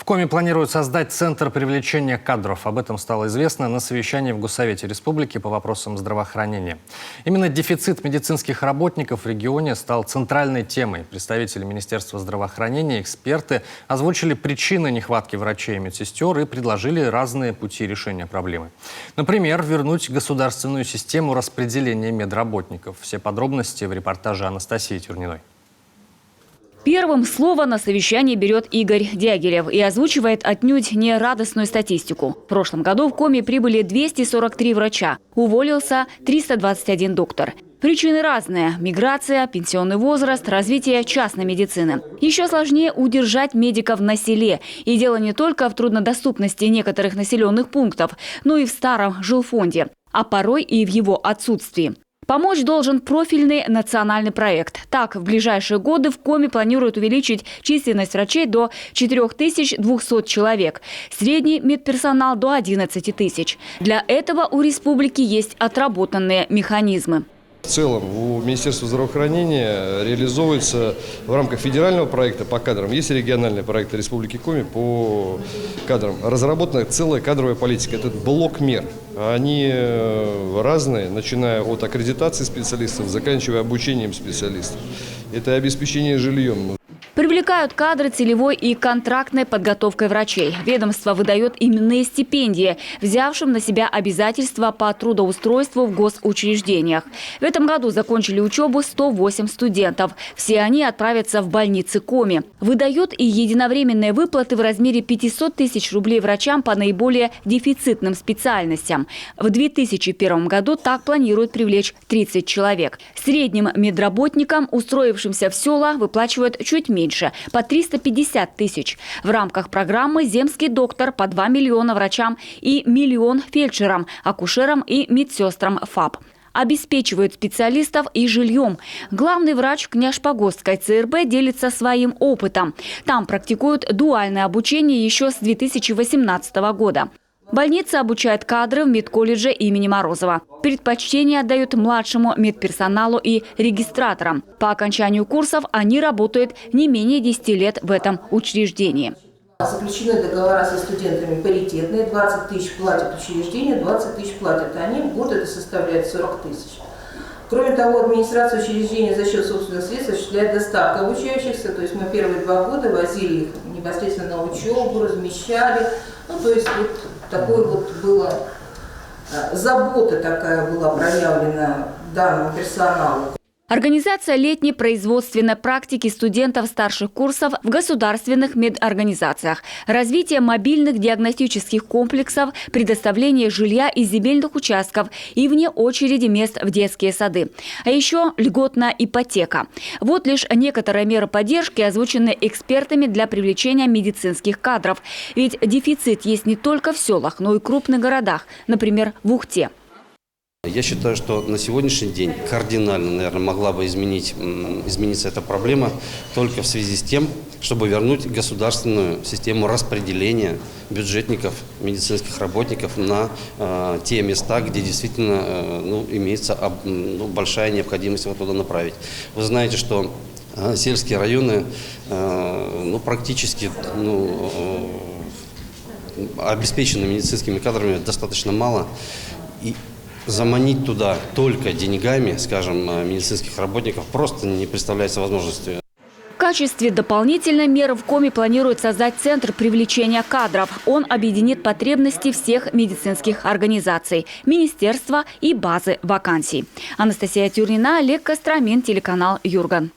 Коми планируют создать центр привлечения кадров. Об этом стало известно на совещании в Госсовете Республики по вопросам здравоохранения. Именно дефицит медицинских работников в регионе стал центральной темой. Представители Министерства здравоохранения, эксперты озвучили причины нехватки врачей и медсестер и предложили разные пути решения проблемы. Например, вернуть государственную систему распределения медработников. Все подробности в репортаже Анастасии Тюрниной. Первым слово на совещании берет Игорь Дягилев и озвучивает отнюдь не радостную статистику. В прошлом году в Коми прибыли 243 врача, уволился 321 доктор. Причины разные – миграция, пенсионный возраст, развитие частной медицины. Еще сложнее удержать медиков на селе. И дело не только в труднодоступности некоторых населенных пунктов, но и в старом жилфонде, а порой и в его отсутствии. Помочь должен профильный национальный проект. Так, в ближайшие годы в Коми планируют увеличить численность врачей до 4200 человек. Средний медперсонал до 11 тысяч. Для этого у республики есть отработанные механизмы. В целом у Министерства здравоохранения реализовывается в рамках федерального проекта по кадрам, есть региональный проект Республики Коми по кадрам. Разработана целая кадровая политика. Это блок мер. Они разные, начиная от аккредитации специалистов, заканчивая обучением специалистов. Это обеспечение жильем. Привлекают кадры целевой и контрактной подготовкой врачей. Ведомство выдает именные стипендии, взявшим на себя обязательства по трудоустройству в госучреждениях. В этом году закончили учебу 108 студентов. Все они отправятся в больницы Коми. Выдает и единовременные выплаты в размере 500 тысяч рублей врачам по наиболее дефицитным специальностям. В 2001 году так планируют привлечь 30 человек. Средним медработникам, устроившимся в села, выплачивают чуть меньше – по 350 тысяч. В рамках программы «Земский доктор» по 2 миллиона врачам и 1 миллион фельдшерам, акушерам и медсестрам ФАП. Обеспечивают специалистов и жильем. Главный врач Княжпогостской ЦРБ делится своим опытом. Там практикуют дуальное обучение еще с 2018 года. Больница обучает кадры в медколледже имени Морозова. Предпочтение отдают младшему медперсоналу и регистраторам. По окончанию курсов они работают не менее 10 лет в этом учреждении. Заключены договора со студентами паритетные. 20 тысяч платят учреждения, 20 тысяч платят они. В год это составляет 40 тысяч. Кроме того, администрация учреждения за счет собственных средств осуществляет доставку обучающихся. То есть мы первые 2 года возили их непосредственно на учебу, размещали. То есть вот такой вот была забота такая была проявлена данному персоналу. Организация летней производственной практики студентов старших курсов в государственных медорганизациях, развитие мобильных диагностических комплексов, предоставление жилья и земельных участков и вне очереди мест в детские сады. А еще льготная ипотека. Вот лишь некоторые меры поддержки, озвученные экспертами для привлечения медицинских кадров. Ведь дефицит есть не только в селах, но и в крупных городах, например, в Ухте. Я считаю, что на сегодняшний день кардинально, наверное, могла бы измениться эта проблема только в связи с тем, чтобы вернуть государственную систему распределения бюджетников, медицинских работников на те места, где действительно имеется большая необходимость его туда направить. Вы знаете, что сельские районы практически обеспечены медицинскими кадрами достаточно мало. И заманить туда только деньгами, скажем, медицинских работников просто не представляется возможностью. В качестве дополнительной меры в Коми планируют создать центр привлечения кадров. Он объединит потребности всех медицинских организаций, министерства и базы вакансий. Анастасия Тюрнина, Олег Костромин, телеканал Юрган.